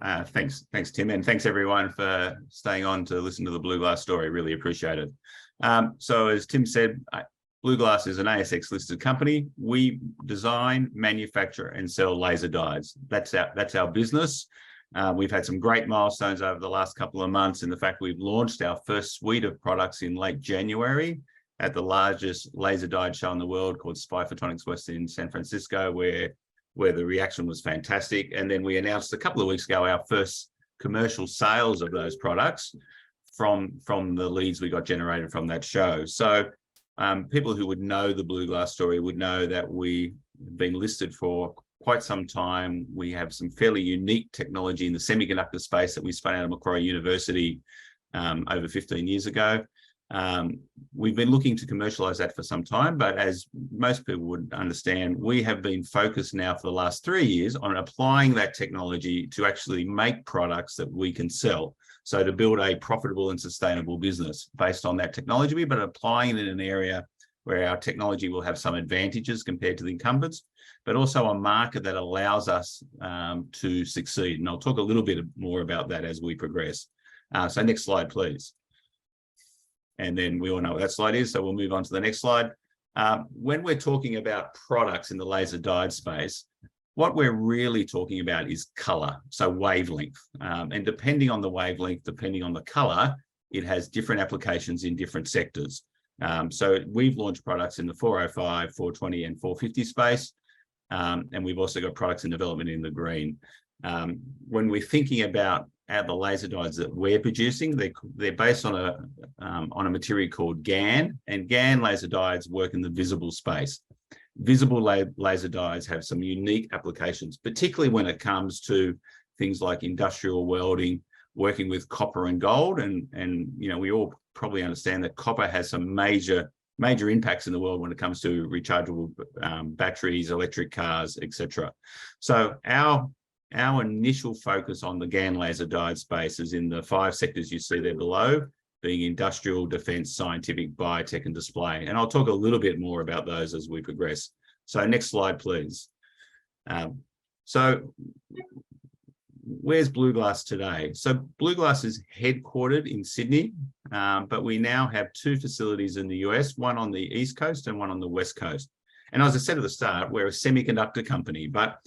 Thanks, Tim, and thanks everyone for staying on to listen to the BluGlass story. Really appreciate it. So as Tim said, BluGlass is an ASX listed company. We design, manufacture, and sell laser diodes. That's our business. We've had some great milestones over the last couple of months in the fact we've launched our first suite of products in late January at the largest laser diode show in the world called SPI Photonics West in San Francisco, where the reaction was fantastic. And then we announced a couple of weeks ago our first commercial sales of those products from the leads we got generated from that show. So people who would know the BluGlass story would know that we've been listed for quite some time. We have some fairly unique technology in the semiconductor space that we spun out of Macquarie University over 15 years ago. We've been looking to commercialize that for some time, but as most people would understand, we have been focused now for the last 3 years on applying that technology to actually make products that we can sell. So to build a profitable and sustainable business based on that technology, but applying it in an area where our technology will have some advantages compared to the incumbents, but also a market that allows us to succeed. And I'll talk a little bit more about that as we progress. So next slide, please. And then we all know what that slide is, so we'll move on to the next slide. When we're talking about products in the laser diode space, what we're really talking about is color, so wavelength. And depending on the wavelength, depending on the color, it has different applications in different sectors. So we've launched products in the 405, 420, and 450 space. And we've also got products in development in the green. When we're thinking about the laser diodes that we're producing, they're based on a material called GaN, and GaN laser diodes work in the visible space. Visible laser diodes have some unique applications, particularly when it comes to things like industrial welding, working with copper and gold, and you know, we all probably understand that copper has some major impacts in the world when it comes to rechargeable batteries, electric cars, etc. So our initial focus on the GaN laser diode space is in the 5 sectors you see there below, being industrial, defense, scientific, biotech, and display. And I'll talk a little bit more about those as we progress. So next slide, please. So where's BluGlass today? So BluGlass is headquartered in Sydney, but we now have 2 facilities in the US, one on the East Coast and one on the West Coast. And as I said at the start, we're a semiconductor company, but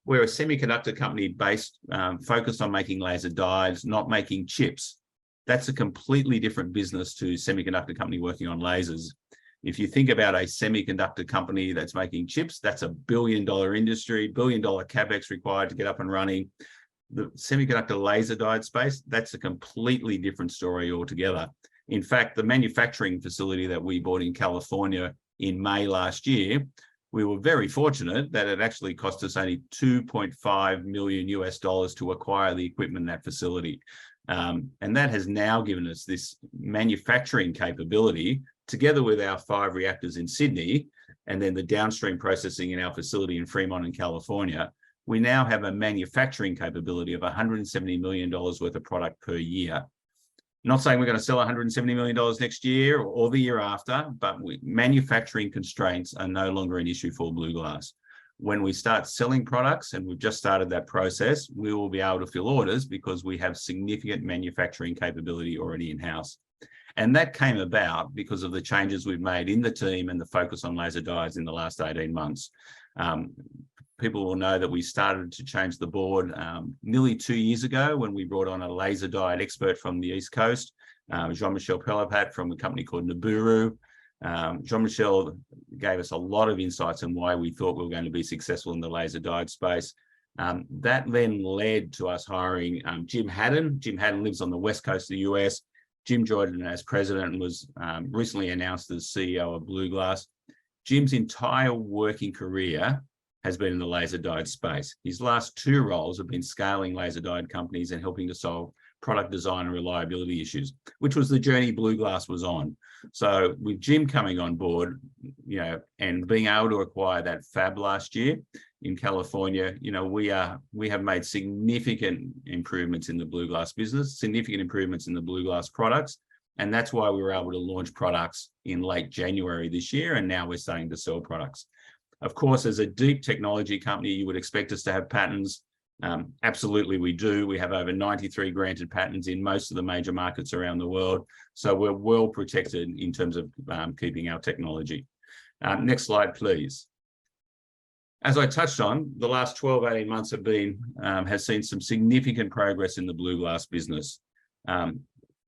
we're a semiconductor company based, focused on making laser diodes, not making chips. That's a completely different business to semiconductor company working on lasers. If you think about a semiconductor company that's making chips, that's $1 billion industry, $1 billion CapEx required to get up and running. The semiconductor laser diode space, that's a completely different story altogether. In fact, the manufacturing facility that we bought in California in May last year, we were very fortunate that it actually cost us only $2.5 million to acquire the equipment in that facility. And that has now given us this manufacturing capability together with our 5 reactors in Sydney, and then the downstream processing in our facility in Fremont in California. We now have a manufacturing capability of $170 million worth of product per year. Not saying we're going to sell $170 million next year or the year after, but manufacturing constraints are no longer an issue for BluGlass. When we start selling products, and we've just started that process, we will be able to fill orders because we have significant manufacturing capability already in-house. And that came about because of the changes we've made in the team and the focus on laser diodes in the last 18 months. People will know that we started to change the board nearly 2 years ago when we brought on a laser diode expert from the East Coast, Jean-Michel Pellepat from a company called Nibiru. Jean-Michel gave us a lot of insights on why we thought we were going to be successful in the laser diode space. That then led to us hiring Jim Haddon. Jim Haddon lives on the West Coast of the US. Jim joined as president and was recently announced as CEO of BluGlass. Jim's entire working career has been in the laser diode space. His last 2 roles have been scaling laser diode companies and helping to solve product design and reliability issues, which was the journey BluGlass was on. So with Jim coming on board, you know, and being able to acquire that fab last year in California, you know, we have made significant improvements in the BluGlass business, significant improvements in the BluGlass products. And that's why we were able to launch products in late January this year. And now we're starting to sell products. Of course, as a deep technology company, you would expect us to have patents. Absolutely, we do. We have over 93 granted patents in most of the major markets around the world. So we're well protected in terms of keeping our technology. Next slide, please. As I touched on, the last 12, 18 months has seen some significant progress in the BluGlass business.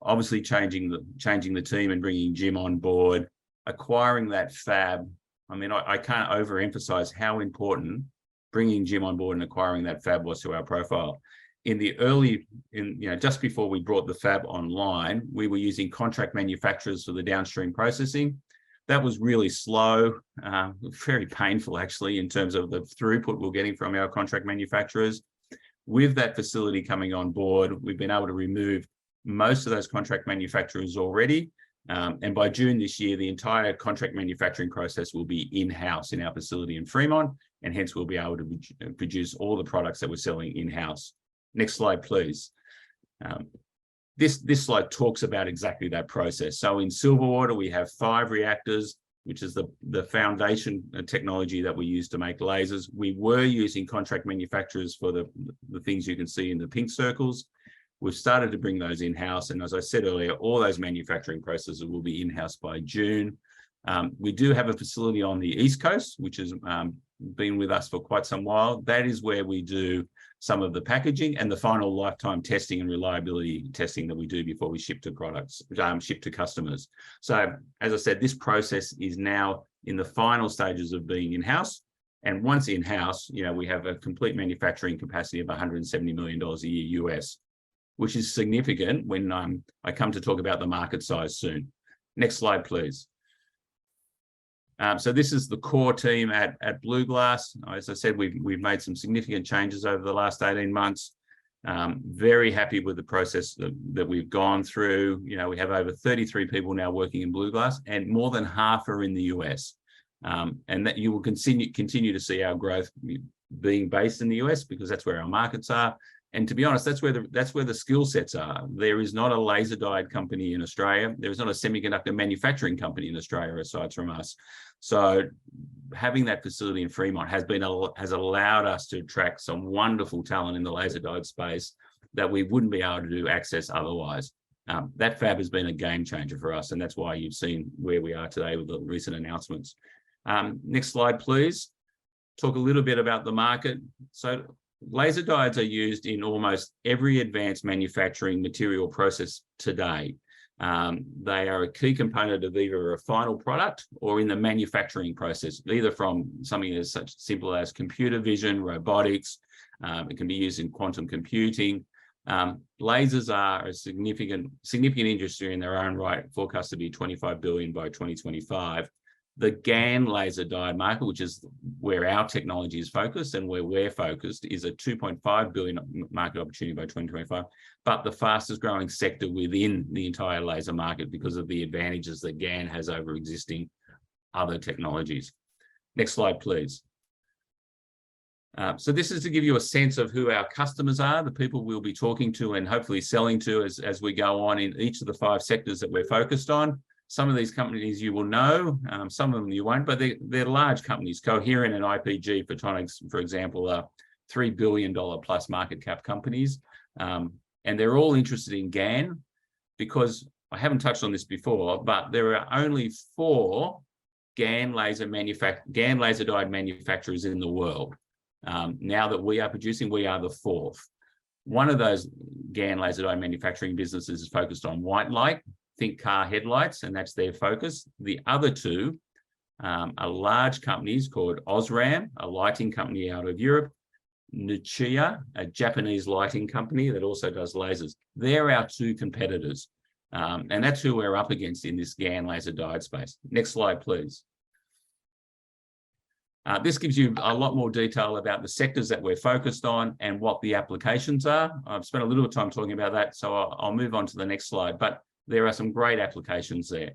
Obviously changing the team and bringing Jim on board, acquiring that fab. I mean, I can't overemphasize how important bringing Jim on board and acquiring that fab was to our profile. Just before we brought the fab online, we were using contract manufacturers for the downstream processing. That was really slow, very painful actually, in terms of the throughput we're getting from our contract manufacturers. With that facility coming on board, we've been able to remove most of those contract manufacturers already. And by June this year, the entire contract manufacturing process will be in-house in our facility in Fremont, and hence we'll be able to produce all the products that we're selling in-house. Next slide, please. This slide talks about exactly that process. So in Silverwater, we have 5 reactors, which is the foundation technology that we use to make lasers. We were using contract manufacturers for the things you can see in the pink circles. We've started to bring those in-house. And as I said earlier, all those manufacturing processes will be in-house by June. We do have a facility on the East Coast, which has been with us for quite some while. That is where we do some of the packaging and the final lifetime testing and reliability testing that we do before we ship to customers. So as I said, this process is now in the final stages of being in-house. And once in-house, we have a complete manufacturing capacity of $170 million a year US, which is significant when I come to talk about the market size soon. Next slide, please. So this is the core team at BluGlass. As I said, we've made some significant changes over the last 18 months. Very happy with the process that we've gone through. We have over 33 people now working in BluGlass, and more than half are in the US. And that you will continue to see our growth being based in the US because that's where our markets are. And to be honest, that's where the skill sets are. There is not a laser dyed company in Australia. There is not a semiconductor manufacturing company in Australia aside from us. So having that facility in Fremont has allowed us to attract some wonderful talent in the laser dyed space that we wouldn't be able to access otherwise. That fab has been a game changer for us, and that's why you've seen where we are today with the recent announcements. Next slide, please. Talk a little bit about the market. So laser diodes are used in almost every advanced manufacturing material process today. They are a key component of either a final product or in the manufacturing process, either from something as such simple as computer vision, robotics. It can be used in quantum computing. Lasers are a significant industry in their own right, forecast to be 25 billion by 2025. The GaN laser diode market, which is where our technology is focused and where we're focused, is a 2.5 billion market opportunity by 2025, but the fastest growing sector within the entire laser market because of the advantages that GaN has over existing other technologies. Next slide, please. So this is to give you a sense of who our customers are, the people we'll be talking to and hopefully selling to as we go on in each of the 5 sectors that we're focused on. Some of these companies you will know, some of them you won't, but they're large companies. Coherent and IPG Photonics, for example, are $3 billion plus market cap companies. And they're all interested in GaN because I haven't touched on this before, but there are only 4 GaN laser diode manufacturers in the world. Now that we are producing, we are the 4th. One of those GaN laser diode manufacturing businesses is focused on white light. Think car headlights, and that's their focus. The other 2 are large companies called Osram, a lighting company out of Europe, Nichia, a Japanese lighting company that also does lasers. They're our 2 competitors, and that's who we're up against in this GaN laser diode space. Next slide, please. This gives you a lot more detail about the sectors that we're focused on and what the applications are. I've spent a little time talking about that, so I'll move on to the next slide. But there are some great applications there.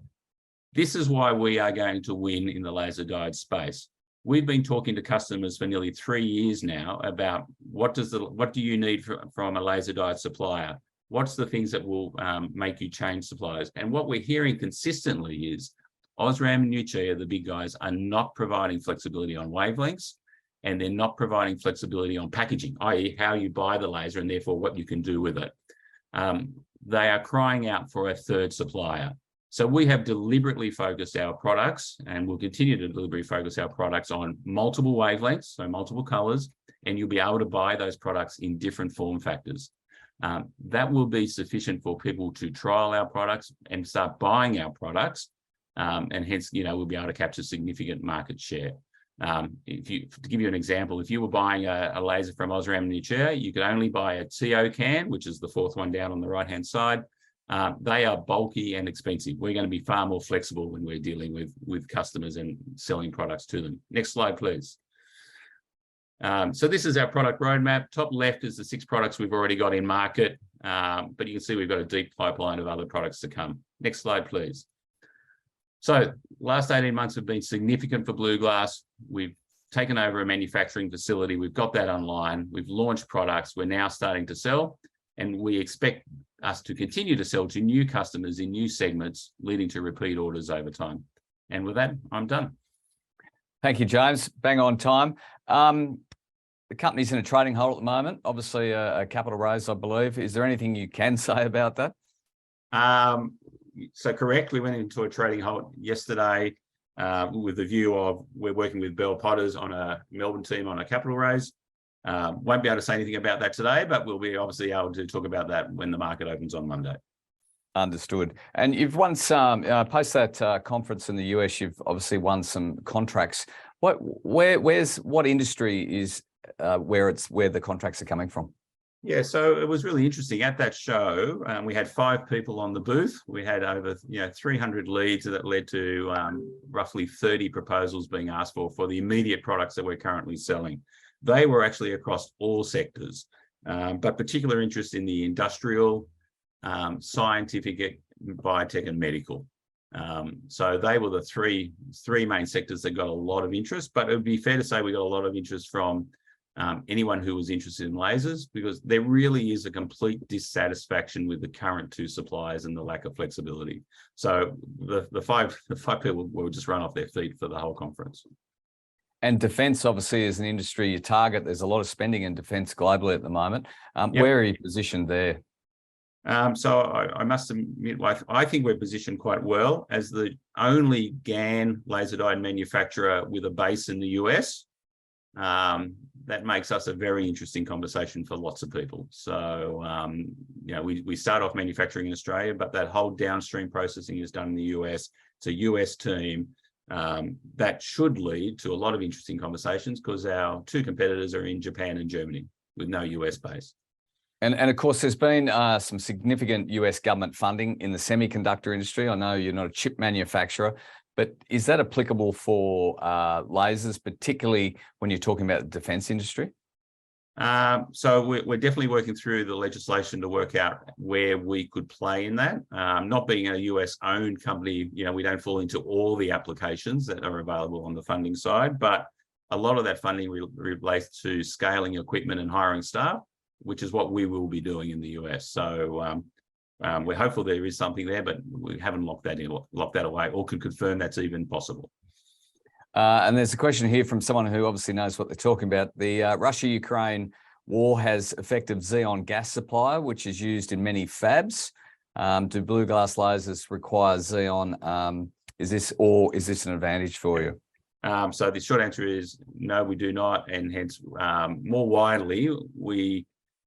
This is why we are going to win in the laser diode space. We've been talking to customers for nearly 3 years now about what do you need from a laser diode supplier? What's the things that will make you change suppliers? And what we're hearing consistently is Osram and Nichia, the big guys, are not providing flexibility on wavelengths, and they're not providing flexibility on packaging, i.e. how you buy the laser and therefore what you can do with it. They are crying out for a third supplier. So we have deliberately focused our products, and we'll continue to deliberately focus our products on multiple wavelengths, so multiple colors, and you'll be able to buy those products in different form factors. That will be sufficient for people to trial our products and start buying our products, and hence, we'll be able to capture significant market share. To give you an example, if you were buying a laser from Osram Nuclear, you could only buy a TO can, which is the fourth one down on the right-hand side. They are bulky and expensive. We're going to be far more flexible when we're dealing with customers and selling products to them. Next slide, please. So this is our product roadmap. Top left is the 6 products we've already got in market, but you can see we've got a deep pipeline of other products to come. Next slide, please. So last 18 months have been significant for BluGlass. We've taken over a manufacturing facility. We've got that online. We've launched products. We're now starting to sell, and we expect us to continue to sell to new customers in new segments, leading to repeat orders over time. And with that, I'm done. Thank you, James. Bang on time. The company's in a trading halt at the moment, obviously a capital raise, I believe. Is there anything you can say about that? So correct, we went into a trading halt yesterday with the view of we're working with Bell Potters on a Melbourne team on a capital raise. Won't be able to say anything about that today, but we'll be obviously able to talk about that when the market opens on Monday. Understood. And you've won some, post that conference in the US, you've obviously won some contracts. What industry is where the contracts are coming from? Yeah, so it was really interesting. At that show, we had 5 people on the booth. We had over 300 leads that led to roughly 30 proposals being asked for the immediate products that we're currently selling. They were actually across all sectors, but particular interest in the industrial, scientific, biotech, and medical. So they were the three main sectors that got a lot of interest, but it would be fair to say we got a lot of interest from anyone who was interested in lasers, because there really is a complete dissatisfaction with the current 2 suppliers and the lack of flexibility. So the five people will just run off their feet for the whole conference. And defence, obviously, is an industry you target. There's a lot of spending in defence globally at the moment. Yep. Where are you positioned there? So I must admit, I think we're positioned quite well as the only GaN laser diode manufacturer with a base in the US. That makes us a very interesting conversation for lots of people. So, we start off manufacturing in Australia, but that whole downstream processing is done in the US. It's a US team. That should lead to a lot of interesting conversations because our 2 competitors are in Japan and Germany with no US base. And of course, there's been some significant US government funding in the semiconductor industry. I know you're not a chip manufacturer, but is that applicable for lasers, particularly when you're talking about the defence industry? So we're definitely working through the legislation to work out where we could play in that. Not being a US-owned company, we don't fall into all the applications that are available on the funding side, but a lot of that funding relates to scaling equipment and hiring staff, which is what we will be doing in the US. So we're hopeful there is something there, but we haven't locked that away or could confirm that's even possible. And there's a question here from someone who obviously knows what they're talking about. The Russia-Ukraine war has affected xenon gas supply, which is used in many fabs. Do BluGlass lasers require xenon? Is this an advantage for you? So the short answer is no, we do not, and hence more widely,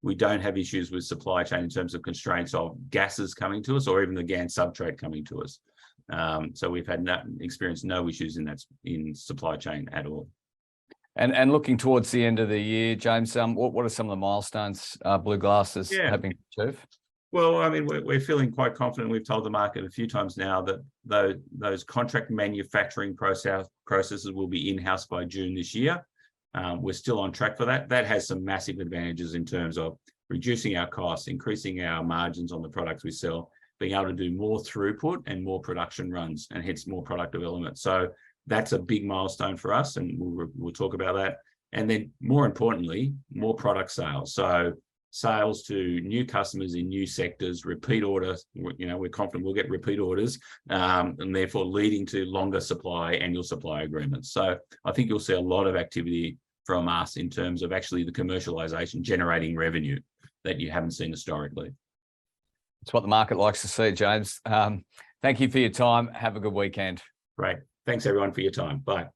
we don't have issues with supply chain in terms of constraints of gases coming to us or even the GaN substrate coming to us. So we've had experienced no issues in supply chain at all. And looking towards the end of the year, James, what are some of the milestones BluGlass is hoping to achieve? Well, I mean, we're feeling quite confident. We've told the market a few times now that those contract manufacturing processes will be in-house by June this year. We're still on track for that. That has some massive advantages in terms of reducing our costs, increasing our margins on the products we sell, being able to do more throughput and more production runs, and hence more product development. So that's a big milestone for us, and we'll talk about that. And then more importantly, more product sales. So sales to new customers in new sectors, repeat orders, we're confident we'll get repeat orders, and therefore leading to longer supply, annual supply agreements. So I think you'll see a lot of activity from us in terms of actually the commercialization, generating revenue that you haven't seen historically. It's what the market likes to see, James. Thank you for your time. Have a good weekend. Great. Thanks everyone for your time. Bye.